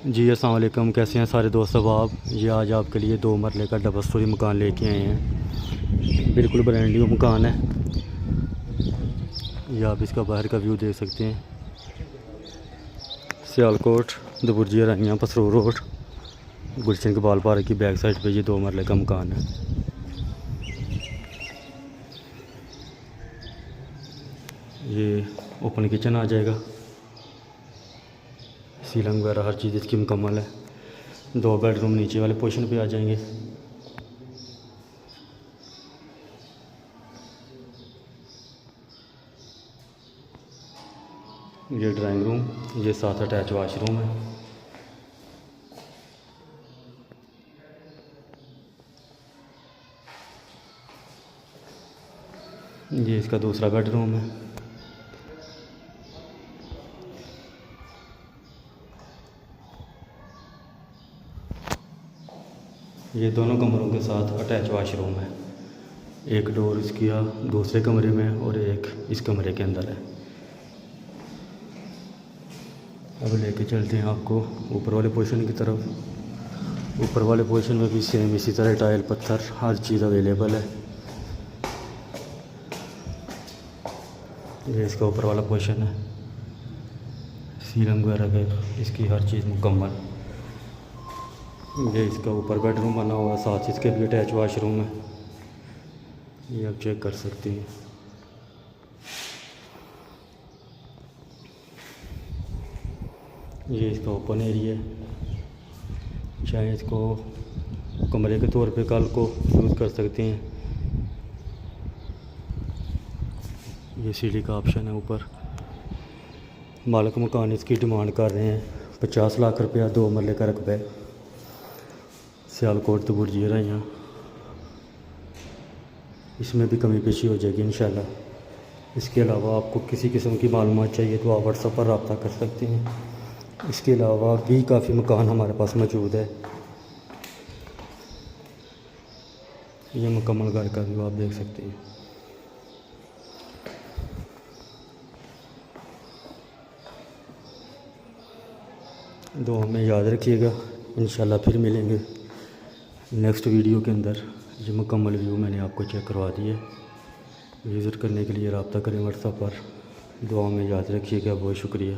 जी अस्सलाम वालेकुम, कैसे हैं सारे दोस्त आप। ये आज आपके लिए 2 मरले का डबल स्टोरी मकान लेके आए हैं। बिल्कुल ब्रांड न्यू मकान है। ये आप इसका बाहर का व्यू देख सकते हैं। सियालकोट दबुर्जी राइयाँ पसरूर रोड गुलशन कबाल पार्क की बैक साइड पे ये 2 मरले का मकान है। ये ओपन किचन आ जाएगा, सीलिंग वगैरह हर चीज़ इसकी मुकम्मल है। 2 बेडरूम नीचे वाले पोर्शन पे आ जाएंगे। ये ड्राइंग रूम, ये साथ अटैच वाशरूम है। ये इसका दूसरा बेडरूम है। ये दोनों कमरों के साथ अटैच वाशरूम है। एक डोर इसकी दूसरे कमरे में और एक इस कमरे के अंदर है। अब लेके चलते हैं आपको ऊपर वाले पोर्शन की तरफ। ऊपर वाले पोर्शन में भी सेम इसी तरह टाइल पत्थर हर चीज़ अवेलेबल है। ये इसका ऊपर वाला पोर्शन है, सीलिंग वगैरह के इसकी हर चीज़ मुकम्मल। ये इसका ऊपर बेडरूम बना हुआ, साथ इसके भी अटैच वाशरूम है। ये आप चेक कर सकते हैं। ये इसका ओपन एरिया है, चाहे इसको कमरे के तौर पे कल को यूज़ कर सकते हैं। ये सीढ़ी का ऑप्शन है ऊपर। मालिक मकान इसकी डिमांड कर रहे हैं 50 लाख रुपया 2 मरले का रकबा है। सियालकोट दबुर्जी राइयाँ। इसमें भी कमी पेशी हो जाएगी इंशाल्लाह। इसके अलावा आपको किसी किस्म की मालूमात चाहिए तो आप व्हाट्सएप पर रब्ता कर सकते हैं। इसके अलावा भी काफ़ी मकान हमारे पास मौजूद है। ये मुकम्मल घर का व्यू आप देख सकते हैं। दुआ में याद रखिएगा, इंशाल्लाह फिर मिलेंगे नेक्स्ट वीडियो के अंदर। ये मुकम्मल व्यू मैंने आपको चेक करवा दिए। विज़िट करने के लिए रब्ता करें व्हाट्सएप पर। दुआ में याद रखिएगा। बहुत शुक्रिया।